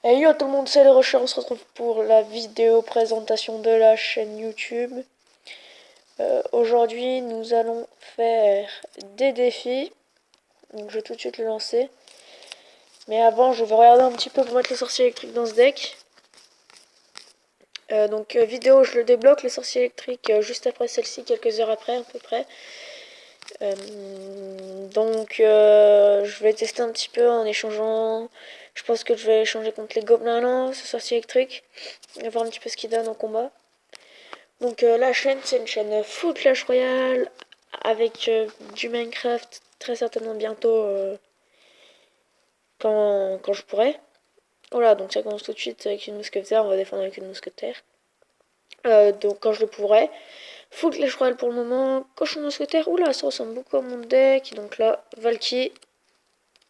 Et yo tout le monde, c'est le Rocher, on se retrouve pour la vidéo présentation de la chaîne YouTube. Aujourd'hui nous allons faire des défis, donc je vais tout de suite le lancer. Mais avant je vais regarder un petit peu pour mettre les sorciers électriques dans ce deck. Vidéo je le débloque, les sorciers électriques juste après celle-ci, quelques heures après à peu près. Je vais tester un petit peu en échangeant. Je pense que je vais échanger contre les gobelins lance, sorciers électriques, et voir un petit peu ce qu'ils donnent en combat. La chaîne, c'est une chaîne full Clash Royale avec du Minecraft très certainement bientôt quand je pourrai. Voilà, donc ça commence tout de suite avec une mousquetaire, on va défendre avec une mousquetaire. Donc quand je le pourrai. Full Clash Royale pour le moment. Cochon mousquetaire, oula, ça ressemble beaucoup à mon deck. Donc là, Valky.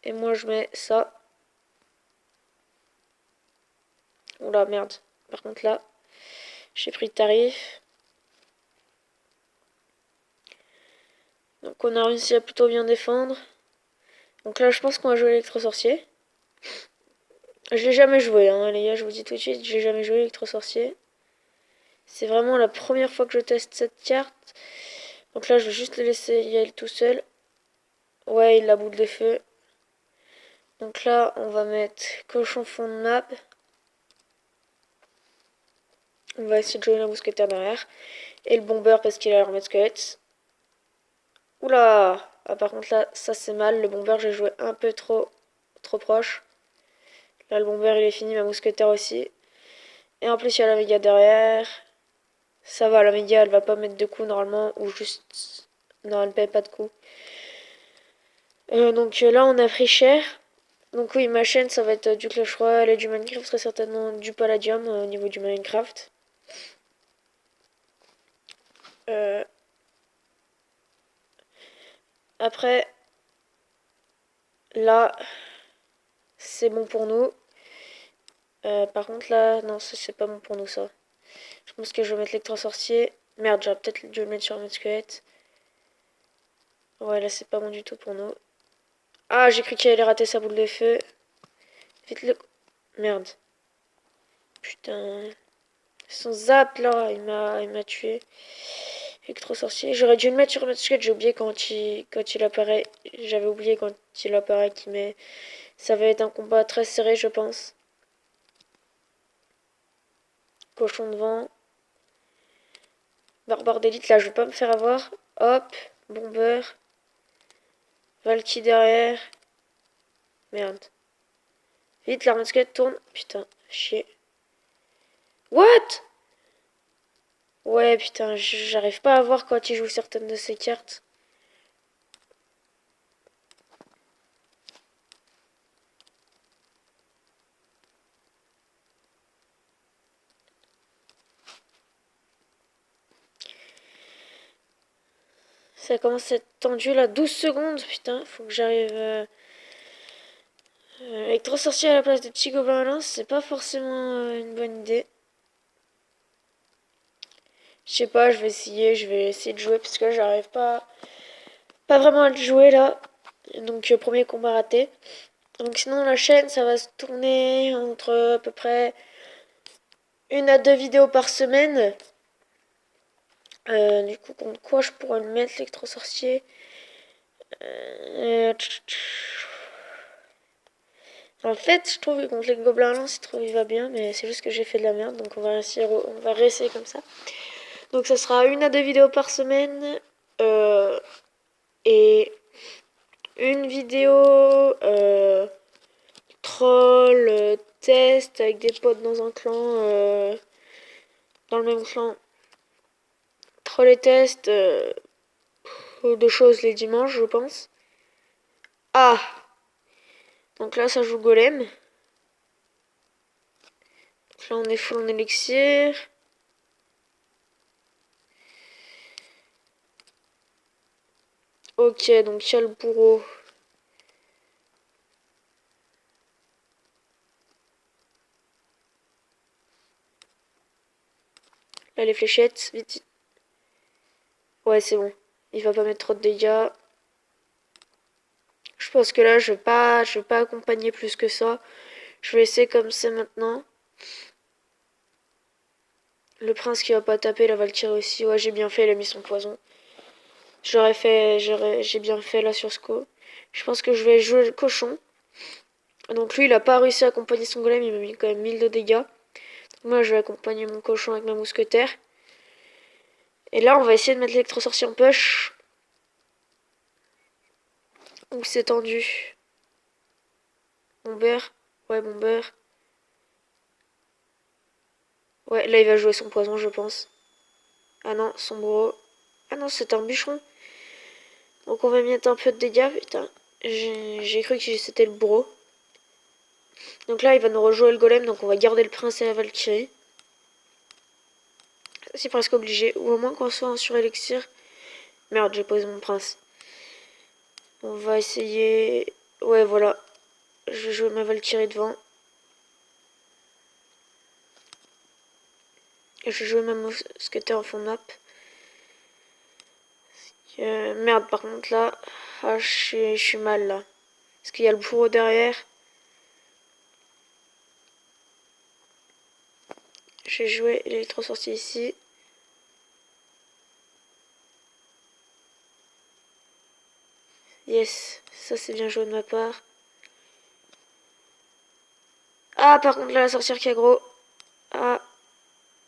Et moi je mets ça. Oula, merde. Par contre là, j'ai pris le tarif. Donc on a réussi à plutôt bien défendre. Donc là, je pense qu'on va jouer électro-sorcier. Je l'ai jamais joué, hein, les gars, je vous dis tout de suite, j'ai jamais joué électro-sorcier. C'est vraiment la première fois que je teste cette carte. Donc là, je vais juste le laisser y aller tout seul. Ouais, il a boule de feu. Donc là, on va mettre cochon fond de map. On va essayer de jouer la mousquetaire derrière. Et le bomber parce qu'il a l'armée de squelettes. Oula! Ah, par contre là, ça c'est mal. Le bomber, j'ai joué un peu trop proche. Là, le bomber, il est fini. Ma mousquetaire aussi. Et en plus, il y a la méga derrière. Ça va, la méga, elle va pas mettre de coups normalement. Ou juste... Non, elle ne paye pas de coups. Là, on a pris cher. Donc oui, ma chaîne, ça va être du Clash Royale et du Minecraft. Très certainement du Palladium au niveau du Minecraft. Après, là, c'est bon pour nous. Par contre, là, non, ça c'est pas bon pour nous, ça. Je pense que je vais mettre l'électro-sorcier. Merde, j'aurais peut-être dû le mettre sur un squelette. Ouais, là, c'est pas bon du tout pour nous. Ah, j'ai cru qu'il allait rater sa boule de feu. Vite le... Merde. Putain. Son zap, là, il m'a tué. Électro-sorcier. J'aurais dû le mettre sur un squelette, j'ai oublié quand il apparaît. J'avais oublié quand il apparaît qu'il met... Ça va être un combat très serré, je pense. Cochon devant. Barbare d'élite, là, je veux pas me faire avoir. Hop. Bomber. Valky derrière. Merde. Vite, l'arme de squelette tourne. Putain, chier. What? Ouais, putain, j'arrive pas à voir quand il joue certaines de ces cartes. Ça commence à être tendu là. 12 secondes, putain, faut que j'arrive... avec 3 sorciers à la place de petits gobelins à lance, c'est pas forcément une bonne idée. Je sais pas, je vais essayer de jouer parce que j'arrive pas vraiment à le jouer là. Donc premier combat raté. Donc sinon la chaîne ça va se tourner entre à peu près 1 à 2 vidéos par semaine. Du coup contre quoi je pourrais le mettre l'électro-sorcier En fait, je trouve que contre les gobelins lance, il va bien, mais c'est juste que j'ai fait de la merde, donc on va réessayer comme ça. Donc ça sera 1 à 2 vidéos par semaine et une vidéo troll test avec des potes dans un clan, dans le même clan. Troll et test, de choses les dimanches, je pense. Ah, donc là ça joue golem. Donc là on est full en élixir. Ok, donc il y a le bourreau. Là les fléchettes, vite. Ouais, c'est bon. Il va pas mettre trop de dégâts. Je pense que là je vais pas accompagner plus que ça. Je vais essayer comme ça maintenant. Le prince qui va pas taper, la Valkyrie aussi. Ouais, j'ai bien fait, il a mis son poison. J'ai bien fait là sur ce coup. Je pense que je vais jouer le cochon. Donc lui, il a pas réussi à accompagner son golem, il m'a mis quand même 1000 de dégâts. Moi, je vais accompagner mon cochon avec ma mousquetaire. Et là, on va essayer de mettre l'électro-sorcier en push. Où c'est tendu. Bomber. Ouais, bomber. Ouais, là, il va jouer son poison, je pense. Ah non, son bourreau. Ah non, c'est un bûcheron. Donc on va mettre un peu de dégâts. Putain, j'ai cru que c'était le bourreau. Donc là, il va nous rejouer le golem, donc on va garder le prince et la Valkyrie. C'est presque obligé. Ou au moins qu'on soit en surélixir. Merde, j'ai posé mon prince. On va essayer... Ouais, voilà. Je vais jouer ma Valkyrie devant. Et je vais jouer ma mousquetaire en fond de map. Merde, par contre, là... Ah, je suis mal, là. Parce qu'il y a le bourreau derrière. Je vais jouer l'électro-sorcier ici. Yes, ça c'est bien joué de ma part. Ah, par contre, là, la sorcière qui aggro. Ah,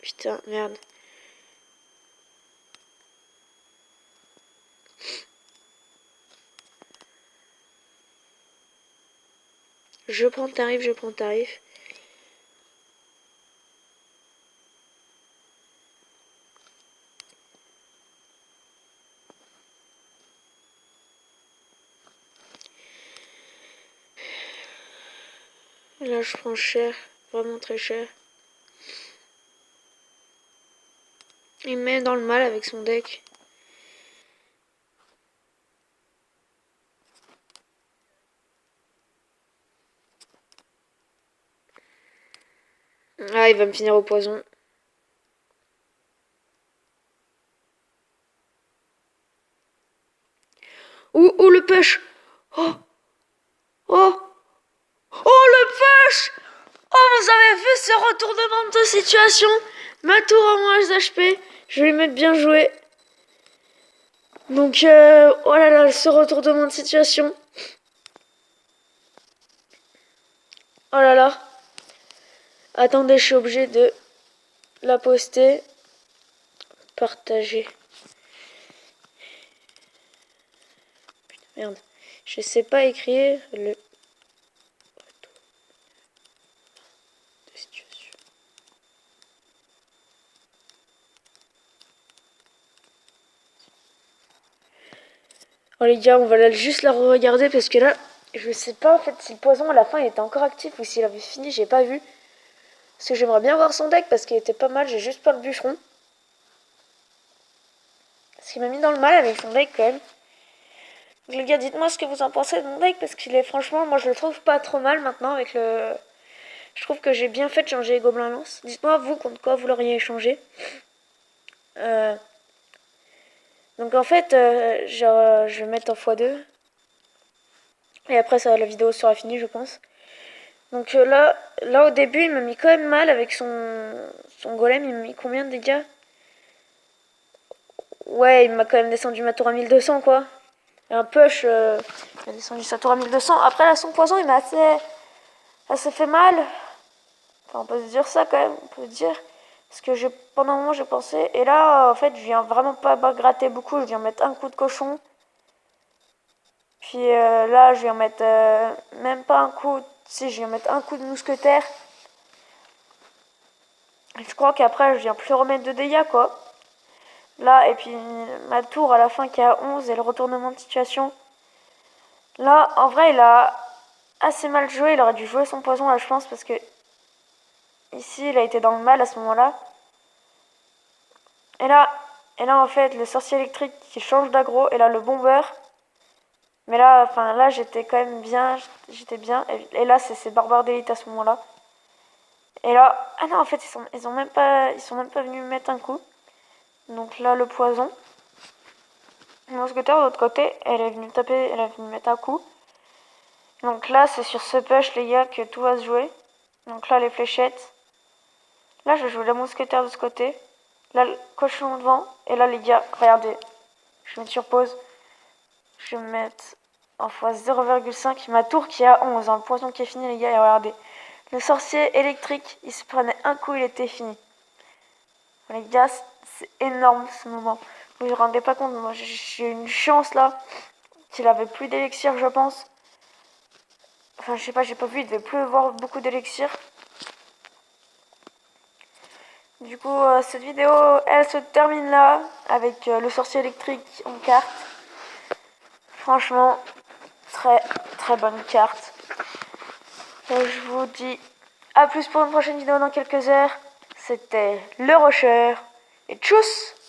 putain, merde. Je prends le tarif, je prends le tarif. Là, je prends cher, vraiment très cher. Il me met dans le mal avec son deck. Ah, il va me finir au poison. Ouh, le push. Oh, oh, oh, le push. Oh, vous avez vu ce retournement de situation. Ma tour en moins HP. Je vais lui mettre bien joué. Donc, oh là là, ce retournement de situation. Oh là là. Attendez, je suis obligé de la poster. Partager. Merde. Je sais pas écrire le... situation. Oh les gars, on va juste la regarder parce que là, je sais pas en fait si le poison à la fin il était encore actif ou s'il avait fini, j'ai pas vu. Parce que j'aimerais bien voir son deck parce qu'il était pas mal, j'ai juste pas le bûcheron. Parce qu'il m'a mis dans le mal avec son deck quand même. Donc les gars, dites-moi ce que vous en pensez de mon deck parce qu'il est franchement, moi je le trouve pas trop mal maintenant avec le... Je trouve que j'ai bien fait de changer les gobelins lance. Dites-moi vous contre quoi vous l'auriez échangé. Donc en fait, je vais mettre en x2. Et après ça, la vidéo sera finie je pense. Donc là au début il m'a mis quand même mal avec son golem, il m'a mis combien de dégâts? Ouais, il m'a quand même descendu ma tour à 1200 quoi. Et un push, il a descendu sa tour à 1200. Après là son poison il m'a assez fait mal. Enfin on peut se dire ça quand même, on peut se dire. Parce que pendant un moment j'ai pensé. Et là en fait je viens vraiment pas gratter beaucoup, je viens mettre un coup de cochon. Puis là je viens mettre même pas un coup, si je viens mettre un coup de mousquetaire. Je crois qu'après je viens plus remettre de dégâts quoi. Là, et puis ma tour à la fin qui est à 11 et le retournement de situation. Là, en vrai, il a assez mal joué. Il aurait dû jouer son poison là, je pense, parce que ici, il a été dans le mal à ce moment-là. Et là, en fait, le sorcier électrique qui change d'aggro. Et là, le bomber. Mais là, enfin, là, j'étais quand même bien. J'étais bien. Et là, c'est barbare d'élite à ce moment-là. Et là, ah non, en fait, ils sont même pas venus me mettre un coup. Donc là, le poison. Mon mousquetaire de l'autre côté, elle est venue taper, elle est venue mettre un coup. Donc là, c'est sur ce push, les gars, que tout va se jouer. Donc là, les fléchettes. Là, je joue la mousquetaire de ce côté. Là, le cochon devant. Et là, les gars, regardez. Je vais mettre sur pause. Je vais me mettre en fois 0,5. Ma tour qui est à 11. Le poison qui est fini, les gars. Et regardez. Le sorcier électrique, il se prenait un coup, il était fini. Les gars, c'est énorme ce moment. Vous vous rendez pas compte, moi j'ai eu une chance là. Qu'il avait plus d'élixir, je pense. Enfin, je sais pas, j'ai pas vu, il devait plus avoir beaucoup d'élixir. Du coup, cette vidéo, elle se termine là, avec le sorcier électrique en carte. Franchement, très très bonne carte. Je vous dis à plus pour une prochaine vidéo dans quelques heures. C'était le Rusher. Et tchuss!